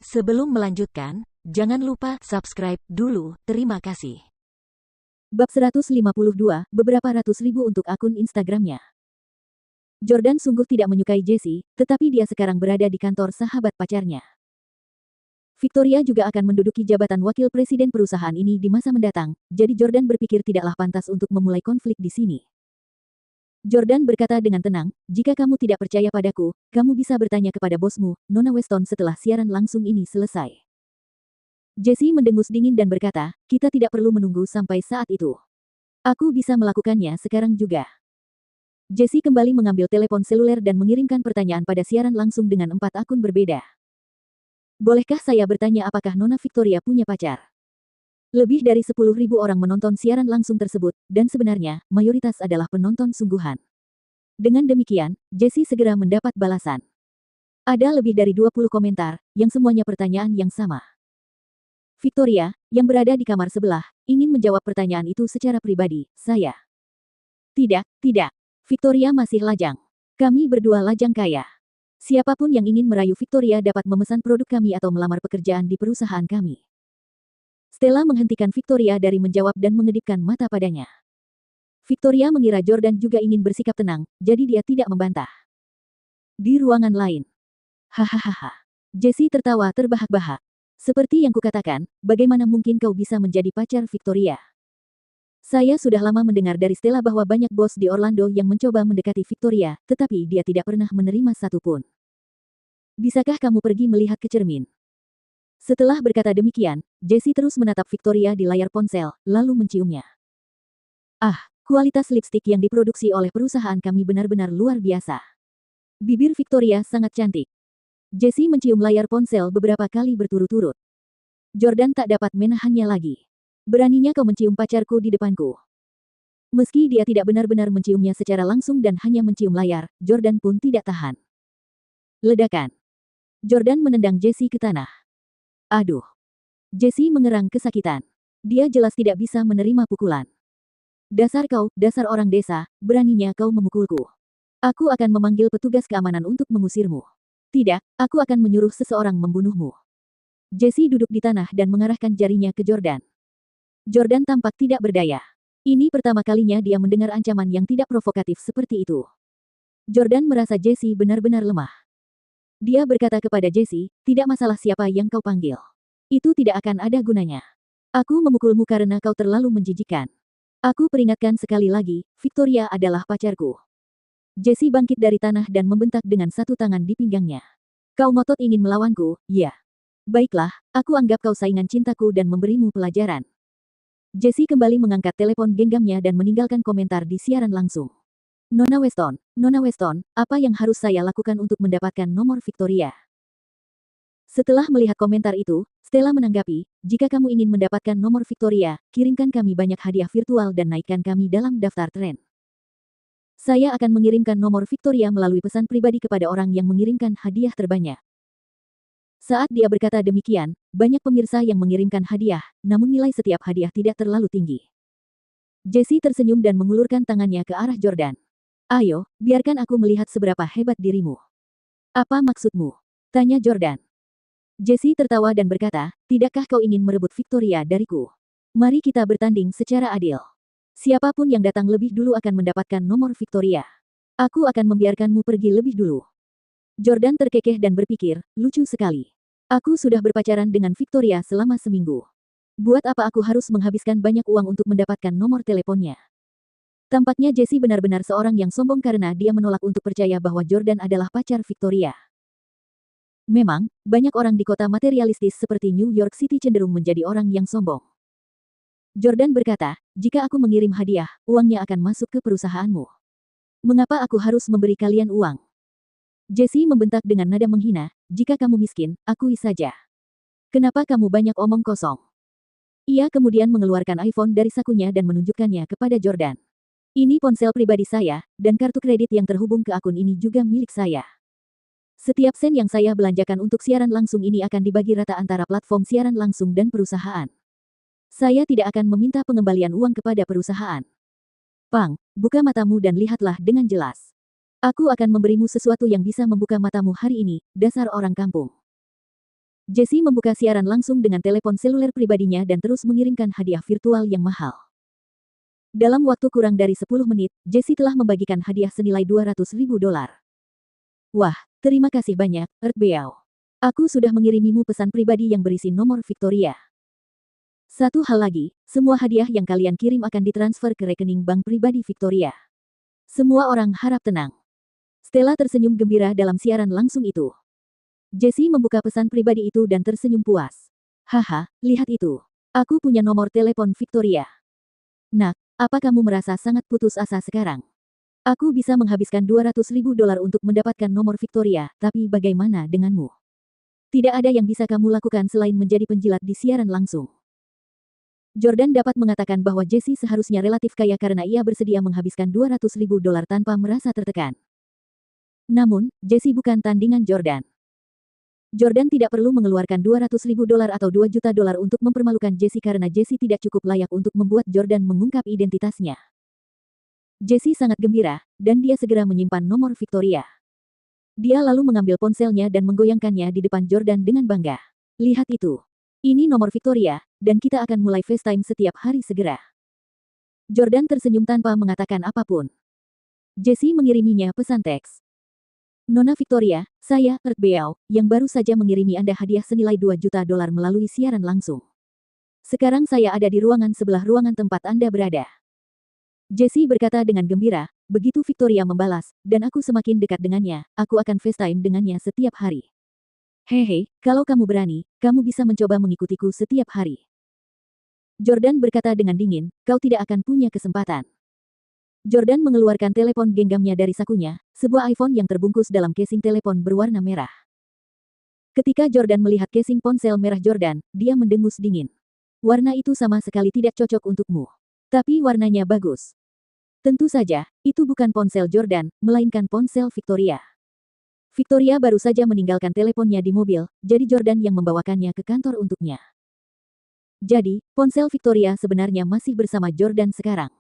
Sebelum melanjutkan, jangan lupa subscribe dulu. Terima kasih. Bab 152, beberapa ratus ribu untuk akun Instagramnya. Jordan sungguh tidak menyukai Jessie, tetapi dia sekarang berada di kantor sahabat pacarnya. Victoria juga akan menduduki jabatan wakil presiden perusahaan ini di masa mendatang, jadi Jordan berpikir tidaklah pantas untuk memulai konflik di sini. Jordan berkata dengan tenang, jika kamu tidak percaya padaku, kamu bisa bertanya kepada bosmu, Nona Weston setelah siaran langsung ini selesai. Jessie mendengus dingin dan berkata, kita tidak perlu menunggu sampai saat itu. Aku bisa melakukannya sekarang juga. Jessie kembali mengambil telepon seluler dan mengirimkan pertanyaan pada siaran langsung dengan 4 akun berbeda. Bolehkah saya bertanya apakah Nona Victoria punya pacar? Lebih dari 10.000 orang menonton siaran langsung tersebut, dan sebenarnya, mayoritas adalah penonton sungguhan. Dengan demikian, Jessie segera mendapat balasan. Ada lebih dari 20 komentar, yang semuanya pertanyaan yang sama. Victoria, yang berada di kamar sebelah, ingin menjawab pertanyaan itu secara pribadi, saya. Tidak, tidak. Victoria masih lajang. Kami berdua lajang kaya. Siapapun yang ingin merayu Victoria dapat memesan produk kami atau melamar pekerjaan di perusahaan kami. Stella menghentikan Victoria dari menjawab dan mengedipkan mata padanya. Victoria mengira Jordan juga ingin bersikap tenang, jadi dia tidak membantah. Di ruangan lain. Hahaha. Jessie tertawa terbahak-bahak. Seperti yang kukatakan, bagaimana mungkin kau bisa menjadi pacar Victoria? Saya sudah lama mendengar dari Stella bahwa banyak bos di Orlando yang mencoba mendekati Victoria, tetapi dia tidak pernah menerima satupun. Bisakah kamu pergi melihat ke cermin? Setelah berkata demikian, Jessie terus menatap Victoria di layar ponsel, lalu menciumnya. Ah, kualitas lipstik yang diproduksi oleh perusahaan kami benar-benar luar biasa. Bibir Victoria sangat cantik. Jessie mencium layar ponsel beberapa kali berturut-turut. Jordan tak dapat menahannya lagi. Beraninya kau mencium pacarku di depanku. Meski dia tidak benar-benar menciumnya secara langsung dan hanya mencium layar, Jordan pun tidak tahan. Ledakan. Jordan menendang Jessie ke tanah. Aduh. Jessie mengerang kesakitan. Dia jelas tidak bisa menerima pukulan. Dasar kau, dasar orang desa, beraninya kau memukulku. Aku akan memanggil petugas keamanan untuk mengusirmu. Tidak, aku akan menyuruh seseorang membunuhmu. Jessie duduk di tanah dan mengarahkan jarinya ke Jordan. Jordan tampak tidak berdaya. Ini pertama kalinya dia mendengar ancaman yang tidak provokatif seperti itu. Jordan merasa Jessie benar-benar lemah. Dia berkata kepada Jessie, tidak masalah siapa yang kau panggil. Itu tidak akan ada gunanya. Aku memukulmu karena kau terlalu menjijikkan. Aku peringatkan sekali lagi, Victoria adalah pacarku. Jessie bangkit dari tanah dan membentak dengan satu tangan di pinggangnya. Kau ngotot ingin melawanku, ya. Baiklah, aku anggap kau saingan cintaku dan memberimu pelajaran. Jessie kembali mengangkat telepon genggamnya dan meninggalkan komentar di siaran langsung. Nona Weston, apa yang harus saya lakukan untuk mendapatkan nomor Victoria? Setelah melihat komentar itu, Stella menanggapi, jika kamu ingin mendapatkan nomor Victoria, kirimkan kami banyak hadiah virtual dan naikkan kami dalam daftar tren. Saya akan mengirimkan nomor Victoria melalui pesan pribadi kepada orang yang mengirimkan hadiah terbanyak. Saat dia berkata demikian, banyak pemirsa yang mengirimkan hadiah, namun nilai setiap hadiah tidak terlalu tinggi. Jessie tersenyum dan mengulurkan tangannya ke arah Jordan. Ayo, biarkan aku melihat seberapa hebat dirimu. Apa maksudmu? Tanya Jordan. Jessie tertawa dan berkata, tidakkah kau ingin merebut Victoria dariku? Mari kita bertanding secara adil. Siapapun yang datang lebih dulu akan mendapatkan nomor Victoria. Aku akan membiarkanmu pergi lebih dulu. Jordan terkekeh dan berpikir, lucu sekali. Aku sudah berpacaran dengan Victoria selama seminggu. Buat apa aku harus menghabiskan banyak uang untuk mendapatkan nomor teleponnya? Tampaknya Jessie benar-benar seorang yang sombong karena dia menolak untuk percaya bahwa Jordan adalah pacar Victoria. Memang, banyak orang di kota materialistis seperti New York City cenderung menjadi orang yang sombong. Jordan berkata, jika aku mengirim hadiah, uangnya akan masuk ke perusahaanmu. Mengapa aku harus memberi kalian uang? Jessie membentak dengan nada menghina, jika kamu miskin, akui saja. Kenapa kamu banyak omong kosong? Ia kemudian mengeluarkan iPhone dari sakunya dan menunjukkannya kepada Jordan. Ini ponsel pribadi saya, dan kartu kredit yang terhubung ke akun ini juga milik saya. Setiap sen yang saya belanjakan untuk siaran langsung ini akan dibagi rata antara platform siaran langsung dan perusahaan. Saya tidak akan meminta pengembalian uang kepada perusahaan. Pang, buka matamu dan lihatlah dengan jelas. Aku akan memberimu sesuatu yang bisa membuka matamu hari ini, dasar orang kampung. Jessie membuka siaran langsung dengan telepon seluler pribadinya dan terus mengirimkan hadiah virtual yang mahal. Dalam waktu kurang dari 10 menit, Jessie telah membagikan hadiah senilai $200.000. Wah, terima kasih banyak, Earth Beau. Aku sudah mengirimimu pesan pribadi yang berisi nomor Victoria. Satu hal lagi, semua hadiah yang kalian kirim akan ditransfer ke rekening bank pribadi Victoria. Semua orang harap tenang. Stella tersenyum gembira dalam siaran langsung itu. Jessie membuka pesan pribadi itu dan tersenyum puas. Haha, lihat itu. Aku punya nomor telepon Victoria. Nak, apa kamu merasa sangat putus asa sekarang? Aku bisa menghabiskan $200.000 untuk mendapatkan nomor Victoria, tapi bagaimana denganmu? Tidak ada yang bisa kamu lakukan selain menjadi penjilat di siaran langsung. Jordan dapat mengatakan bahwa Jessie seharusnya relatif kaya karena ia bersedia menghabiskan $200.000 tanpa merasa tertekan. Namun, Jessie bukan tandingan Jordan. Jordan tidak perlu mengeluarkan $200.000 atau $2 juta untuk mempermalukan Jessie karena Jessie tidak cukup layak untuk membuat Jordan mengungkap identitasnya. Jessie sangat gembira, dan dia segera menyimpan nomor Victoria. Dia lalu mengambil ponselnya dan menggoyangkannya di depan Jordan dengan bangga. Lihat itu. Ini nomor Victoria, dan kita akan mulai FaceTime setiap hari segera. Jordan tersenyum tanpa mengatakan apapun. Jessie mengiriminya pesan teks. Nona Victoria, saya, Earth Beau, yang baru saja mengirimi Anda hadiah senilai $2 juta melalui siaran langsung. Sekarang saya ada di ruangan sebelah ruangan tempat Anda berada. Jessie berkata dengan gembira, begitu Victoria membalas, dan aku semakin dekat dengannya, aku akan FaceTime dengannya setiap hari. Hehe, kalau kamu berani, kamu bisa mencoba mengikutiku setiap hari. Jordan berkata dengan dingin, kau tidak akan punya kesempatan. Jordan mengeluarkan telepon genggamnya dari sakunya, sebuah iPhone yang terbungkus dalam casing telepon berwarna merah. Ketika Jordan melihat casing ponsel merah Jordan, dia mendengus dingin. Warna itu sama sekali tidak cocok untukmu. Tapi warnanya bagus. Tentu saja, itu bukan ponsel Jordan, melainkan ponsel Victoria. Victoria baru saja meninggalkan teleponnya di mobil, jadi Jordan yang membawakannya ke kantor untuknya. Jadi, ponsel Victoria sebenarnya masih bersama Jordan sekarang.